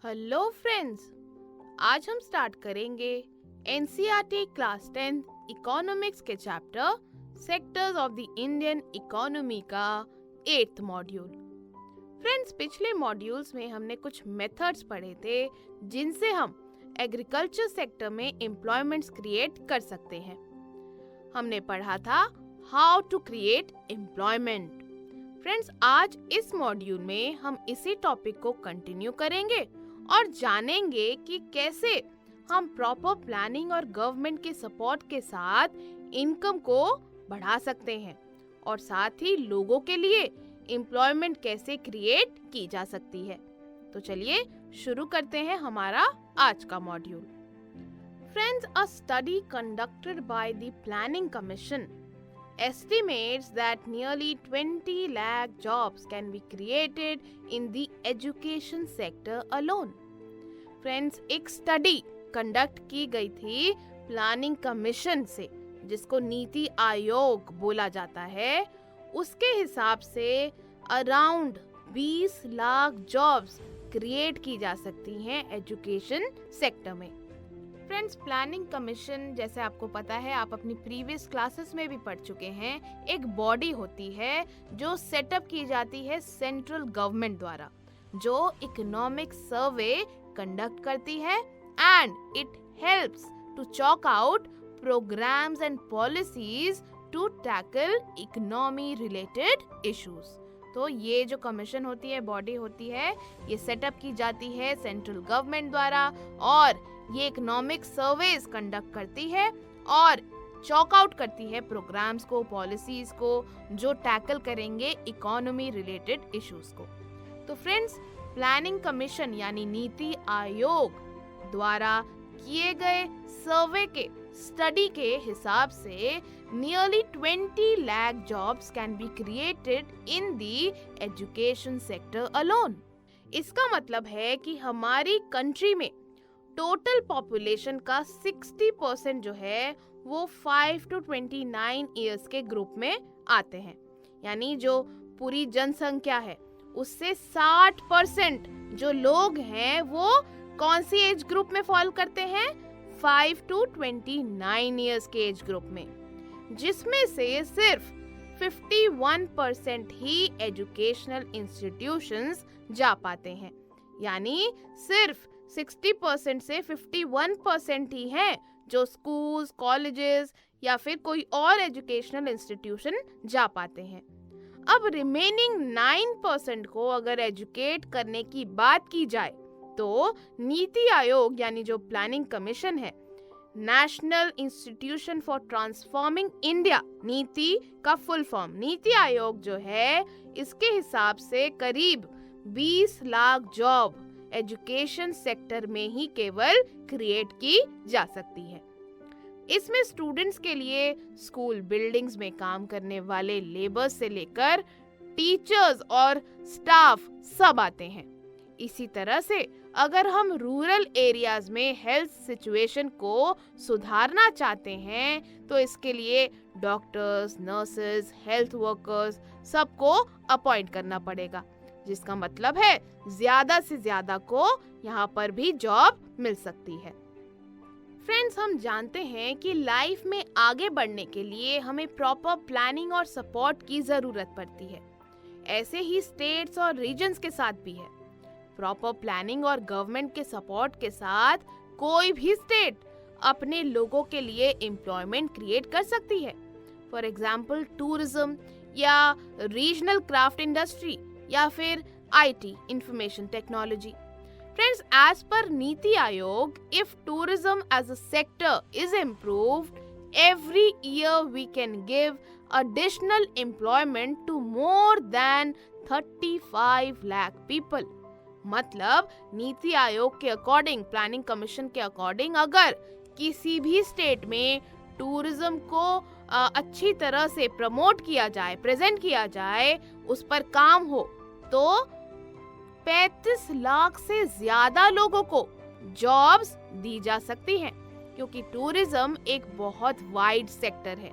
Hello friends, आज हम start करेंगे एनसीईआरटी क्लास 10 इकोनॉमिक्स के chapter sectors of the Indian economy का 8th मॉड्यूल। फ्रेंड्स, पिछले मॉड्यूल्स में हमने कुछ मेथड्स पढ़े थे जिनसे हम एग्रीकल्चर सेक्टर में एम्प्लॉयमेंट्स क्रिएट कर सकते हैं। हमने पढ़ा था how to create employment. Friends, आज इस मॉड्यूल में हम इसी टॉपिक को कंटिन्यू करेंगे और जानेंगे कि कैसे हम प्रॉपर प्लानिंग और गवर्नमेंट के सपोर्ट के साथ इनकम को बढ़ा सकते हैं और साथ ही लोगों के लिए एम्प्लॉयमेंट कैसे क्रिएट की जा सकती है। तो चलिए शुरू करते हैं हमारा आज का module. Friends, a study conducted by the planning commission estimates that nearly 20 lakh jobs can be created in the education sector alone. Friends, एक स्टडी कंडक्ट की गई थी प्लानिंग कमीशन से, जिसको नीति आयोग बोला जाता है। उसके हिसाब से अराउंड 20 लाख जॉब्स क्रिएट की जा सकती हैं एजुकेशन सेक्टर में। फ्रेंड्स, प्लानिंग कमीशन, जैसे आपको पता है, आप अपनी प्रीवियस क्लासेस में भी पढ़ चुके हैं, एक बॉडी होती है जो सेटअप की जाती है सेंट्रल गवर्नमेंट द्वारा, जो इकोनॉमिक सर्वे कंडक्ट करती है and it helps to chalk out programmes and policies to tackle economy related issues. तो ये जो कमीशन होती है, बॉडी होती है, ये सेटअप की जाती है सेंट्रल गवर्नमेंट द्वारा और ये इकोनॉमिक सर्वेज कंडक्ट करती है और चॉक आउट करती है प्रोग्राम्स को, पॉलिसीज को, जो टैकल करेंगे इकोनॉमी रिलेटेड इश्यूज को। तो फ्रेंड्स, प्लानिंग कमीशन यानी नीति आयोग द्वारा किए गए सर्वे के स्टडी के हिसाब से nearly 20 lakh jobs can be created in the education sector alone. इसका मतलब है कि हमारी कंट्री में टोटल पॉपुलेशन का 60% जो है वो 5 to 29 ईयर्स के ग्रुप में आते हैं। यानी जो पूरी जनसंख्या है उससे 60% जो लोग हैं वो कौन सी एज ग्रुप में फॉल करते हैं? 5 to 29 ईयर्स के एज ग्रुप में, जिसमें से सिर्फ 51% ही एजुकेशनल इंस्टीट्यूशंस जा पाते हैं। यानी सिर्फ 60% से 51% ही हैं जो स्कूल्स, कॉलेजेस या फिर कोई और एजुकेशनल इंस्टीट्यूशन जा पाते हैं। अब रिमेनिंग 9% को अगर एजुकेट करने की बात की जाए तो नीति आयोग यानी जो प्लानिंग कमीशन है, national institution for transforming India, नीति का फुल फॉर्म नीति आयोग जो है, इसके हिसाब से करीब 20 लाख जॉब एजुकेशन सेक्टर में ही केवल क्रिएट की जा सकती है। इसमें स्टूडेंट्स के लिए स्कूल बिल्डिंग्स में काम करने वाले लेबर्स से लेकर टीचर्स और स्टाफ सब आते हैं। इसी तरह से अगर हम रूरल एरियाज में हेल्थ सिचुएशन को सुधारना चाहते हैं तो इसके लिए डॉक्टर्स, नर्सेज, हेल्थ वर्कर्स सबको अपॉइंट करना पड़ेगा, जिसका मतलब है ज्यादा से ज्यादा को यहाँ पर भी जॉब मिल सकती है। फ्रेंड्स, हम जानते हैं कि लाइफ में आगे बढ़ने के लिए हमें प्रॉपर प्लानिंग और सपोर्ट की जरूरत पड़ती है। ऐसे ही स्टेट्स और रीजन्स के साथ भी है। प्रॉपर प्लानिंग और गवर्नमेंट के सपोर्ट के साथ कोई भी स्टेट अपने लोगों के लिए एम्प्लॉयमेंट क्रिएट कर सकती है। फॉर एग्जाम्पल, टूरिज्म या रीजनल क्राफ्ट इंडस्ट्री या फिर IT, information technology. Friends, as पर Niti Aayog, if tourism as a sector is improved, every year we can give additional employment to more than 35 lakh people। मतलब नीति आयोग के according, planning commission के according, अगर किसी भी state में टूरिज्म को अच्छी तरह से प्रमोट किया जाए, प्रेजेंट किया जाए, उस पर काम हो, तो 35 लाख से ज्यादा लोगों को जॉब्स दी जा सकती हैं, क्योंकि टूरिज्म एक बहुत वाइड सेक्टर है।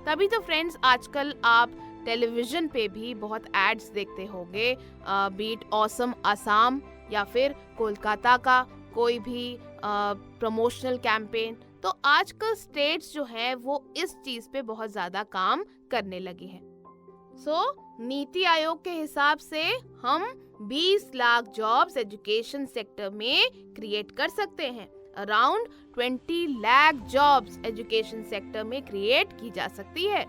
तभी तो फ्रेंड्स, आजकल आप टेलीविजन पे भी बहुत एड्स देखते होंगे, बीट ऑसम असम या फिर कोलकाता का कोई भी प्रमोशनल कैंपेन। तो आजकल स्टेट्स जो है वो इस चीज पे बहुत ज्यादा काम करने लगी है। नीति आयोग के हिसाब से हम 20 लाख जॉब्स एजुकेशन सेक्टर में क्रिएट कर सकते हैं। Around 20 lakh jobs education sector में क्रिएट की जा सकती है।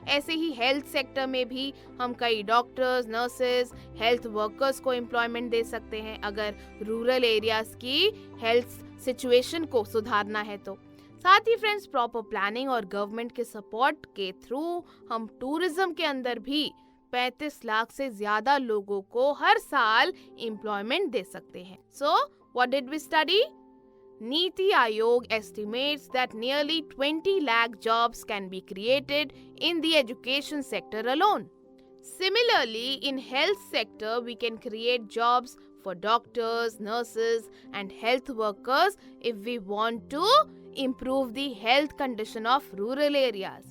ऐसे ही हेल्थ सेक्टर में भी हम कई डॉक्टर्स, नर्सेज, हेल्थ वर्कर्स को एम्प्लॉयमेंट दे सकते हैं अगर रूरल एरियाज की हेल्थ सिचुएशन को सुधारना है तो। साथ ही फ्रेंड्स, प्रॉपर प्लानिंग और गवर्नमेंट के सपोर्ट के थ्रू हम टूरिज्म के अंदर भी 35 लाख से ज्यादा लोगों को हर साल एम्प्लॉयमेंट दे सकते हैं। So what did we study? Niti Aayog estimates that nearly 20 lakh jobs can be created in the education sector alone. Similarly, in health sector, we can create jobs for doctors, nurses, and health workers if we want to improve the health condition of rural areas.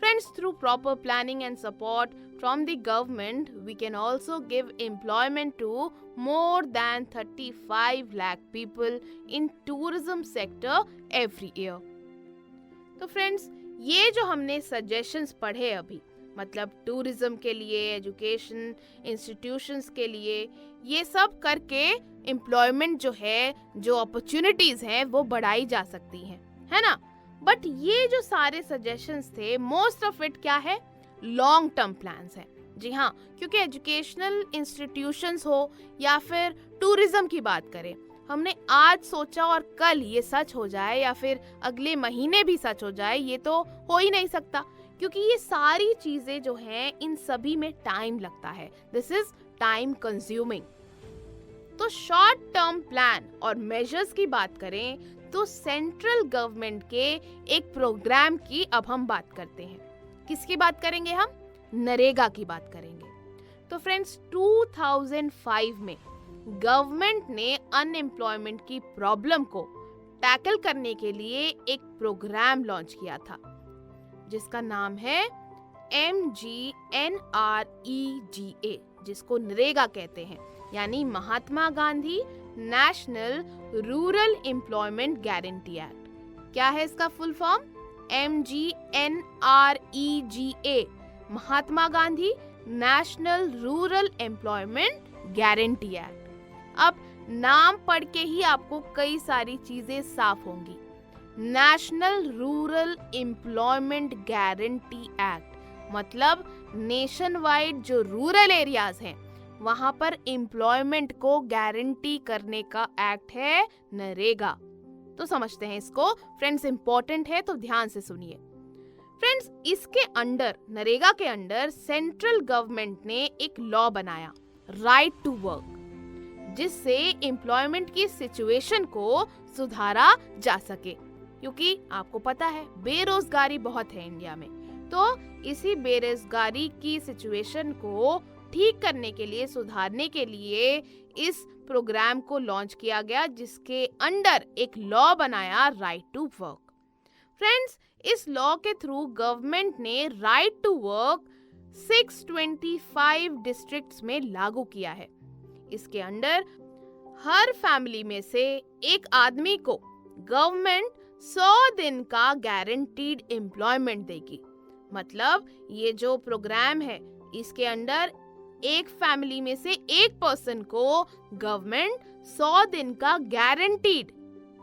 Friends, through proper planning and support from the government, we can also give employment to more than 35 lakh people in tourism sector every year. तो friends, ये जो हमने suggestions पढ़े अभी, मतलब tourism के लिए, education institutions के लिए, ये सब करके एम्प्लॉयमेंट जो है, जो अपॉर्चुनिटीज हैं वो बढ़ाई जा सकती हैं, है ना। बट ये जो सारे सजेशंस थे, मोस्ट ऑफ इट क्या है? लॉन्ग टर्म प्लान्स हैं। जी हाँ, क्योंकि एजुकेशनल इंस्टीट्यूशंस हो या फिर टूरिज्म की बात करें, हमने आज सोचा और कल ये सच हो जाए या फिर अगले महीने भी सच हो जाए, ये तो हो ही नहीं सकता, क्योंकि ये सारी चीजें जो हैं इन सभी में टाइम लगता है। This is time consuming. तो शॉर्ट टर्म प्लान और मेजर्स की बात करें तो सेंट्रल गवर्नमेंट के एक प्रोग्राम की अब हम बात करते हैं। किसकी बात करेंगे हम? नरेगा की बात करेंगे। तो फ्रेंड्स, 2005 में गवर्नमेंट ने अनएम्प्लॉयमेंट की प्रॉब्लम को टैकल करने के लिए एक प्रोग्राम लॉन्च किया था जिसका नाम है MGNREGA, जिसको नरेगा कहते हैं, यानी Mahatma Gandhi National Rural Employment Guarantee Act. क्या है इसका full form? MGNREGA, Mahatma Gandhi National Rural Employment Guarantee Act. अब नाम पढ़ के ही आपको कई सारी चीजें साफ होंगी। National Rural Employment Guarantee act मतलब नेशन वाइड जो रूरल एरियाज हैं वहां पर एम्प्लॉयमेंट को गारंटी करने का एक्ट है नरेगा। तो समझते हैं इसको फ्रेंड्स, इंपॉर्टेंट है तो ध्यान से सुनिए। फ्रेंड्स, इसके अंडर, नरेगा के अंडर सेंट्रल गवर्नमेंट ने एक लॉ बनाया, राइट टू वर्क, जिससे एम्प्लॉयमेंट की सिचुएशन को सुधारा जा सके। क्योंकि आपको पता है बेरोजगारी बहुत है इंडिया में, तो इसी बेरोजगारी की सिचुएशन को ठीक करने के लिए, सुधारने के लिए इस प्रोग्राम को लॉन्च किया गया, जिसके अंडर एक लॉ बनाया, राइट टू वर्क। फ्रेंड्स, इस लॉ के थ्रू गवर्नमेंट ने राइट टू वर्क 625 डिस्ट्रिक्ट्स में लागू किया है। इसके अंडर हर फैमिली में से एक आदमी को गवर्नमेंट 100 दिन का गारंटीड एम्प्लॉयमेंट देगी। मतलब ये जो प्रोग्राम है, इसके अंडर एक फैमिली में से एक पर्सन को गवर्नमेंट 100 दिन का गारंटीड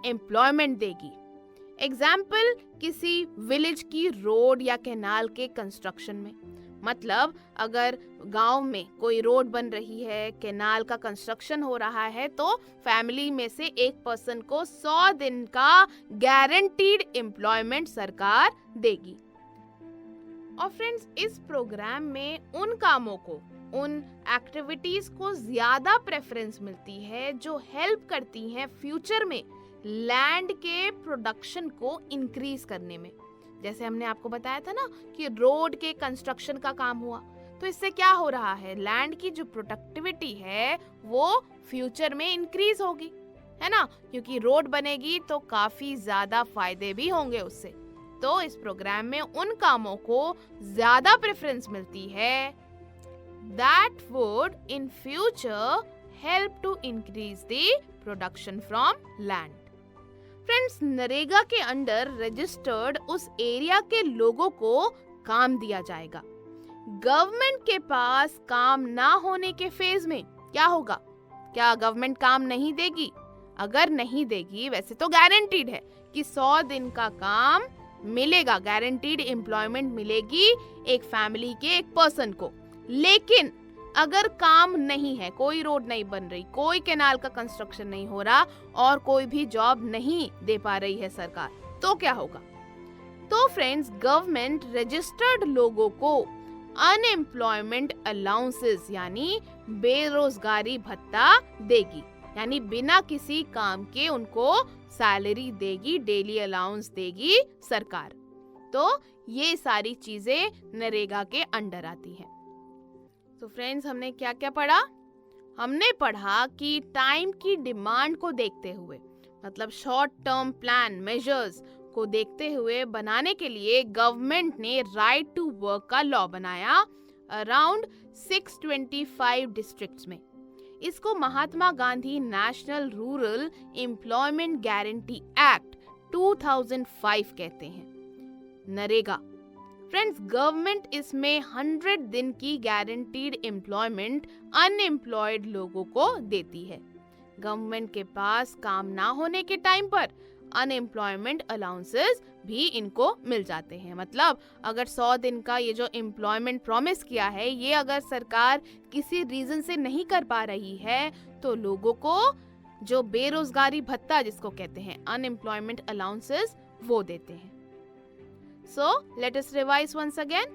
एम्प्लॉयमेंट देगी। एग्जाम्पल, किसी विलेज की रोड या कैनाल के कंस्ट्रक्शन में, मतलब अगर गांव में कोई रोड बन रही है, कैनाल का कंस्ट्रक्शन हो रहा है, तो फैमिली में से एक पर्सन को 100 दिन का गारंटीड एम्प्लॉयमेंट सरकार देगी। और फ्रेंड्स, इस प्रोग्राम में उन कामों को, उन एक्टिविटीज को ज्यादा प्रेफरेंस मिलती है जो हेल्प करती हैं फ्यूचर में लैंड के प्रोडक्शन को इंक्रीज करने में। जैसे हमने आपको बताया था ना कि रोड के कंस्ट्रक्शन का काम हुआ, तो इससे क्या हो रहा है, लैंड की जो प्रोडक्टिविटी है वो फ्यूचर में इंक्रीज होगी, है ना, क्योंकि रोड बनेगी तो काफी ज्यादा फायदे भी होंगे उससे। तो इस प्रोग्राम में उन कामों को ज्यादा प्रेफरेंस मिलती है that would in future help to increase the production from land. Friends, NREGA के अंडर रजिस्टर्ड उस एरिया के लोगों को काम दिया जाएगा। गवर्नमेंट के पास काम ना होने के फेज में क्या होगा? क्या गवर्नमेंट काम नहीं देगी? अगर नहीं देगी, वैसे तो गारंटीड है कि 100 दिन का काम मिलेगा, गारंटीड एम्प्लॉयमेंट मिलेगी एक फैमिली के एक पर्सन को। लेकिन अगर काम नहीं है, कोई रोड नहीं बन रही, कोई कैनाल का कंस्ट्रक्शन नहीं हो रहा और कोई भी जॉब नहीं दे पा रही है सरकार, तो क्या होगा? तो फ्रेंड्स, गवर्नमेंट रजिस्टर्ड लोगों को अनएम्प्लॉयमेंट अलाउंसेस यानी बेरोजगारी भत्ता देगी, यानी बिना किसी काम के उनको सैलरी देगी, डेली अलाउंस देगी सरकार। तो ये सारी चीजें नरेगा के अंडर आती है। तो फ्रेंड्स, हमने क्या क्या पढ़ा? हमने पढ़ा कि टाइम की डिमांड को देखते हुए, मतलब शॉर्ट टर्म प्लान मेजर्स को देखते हुए बनाने के लिए गवर्नमेंट ने राइट टू वर्क का लॉ बनाया अराउंड 625 डिस्ट्रिक्ट्स में। इसको Mahatma Gandhi National Rural Employment Guarantee Act 2005 कहते हैं, नरेगा। फ्रेंड्स, गवर्नमेंट इसमें 100 दिन की गारंटीड एम्प्लॉयमेंट अनएम्प्लॉयड लोगों को देती है। गवर्नमेंट के पास काम ना होने के टाइम पर अनएम्प्लॉयमेंट अलाउंसेस भी इनको मिल जाते हैं। मतलब अगर 100 दिन का ये जो एम्प्लॉयमेंट प्रॉमिस किया है, ये अगर सरकार किसी रीजन से नहीं कर पा रही है, तो लोगों को जो बेरोजगारी भत्ता जिसको कहते हैं अनएम्प्लॉयमेंट अलाउंसेस, वो देते हैं। So, let us revise once again.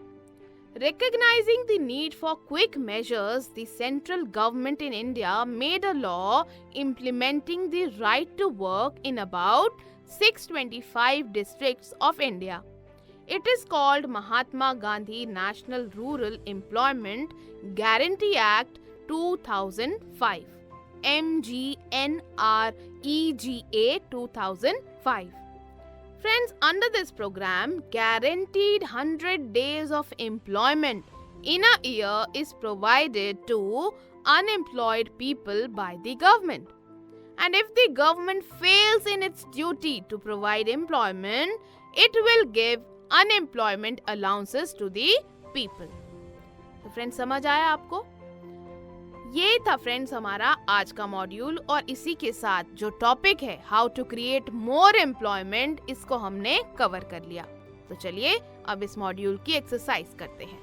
Recognizing the need for quick measures, the central government in India made a law implementing the right to work in about 625 districts of India. It is called Mahatma Gandhi National Rural Employment Guarantee Act 2005, MGNREGA 2005. Friends, under this program, guaranteed 100 days of employment in a year is provided to unemployed people by the government. And if the government fails in its duty to provide employment, it will give unemployment allowances to the people. तो friends, समझ आया आपको? ये था friends हमारा आज का module, और इसी के साथ जो टॉपिक है how to create more employment, इसको हमने कवर कर लिया। तो चलिए अब इस मॉड्यूल की एक्सरसाइज करते हैं।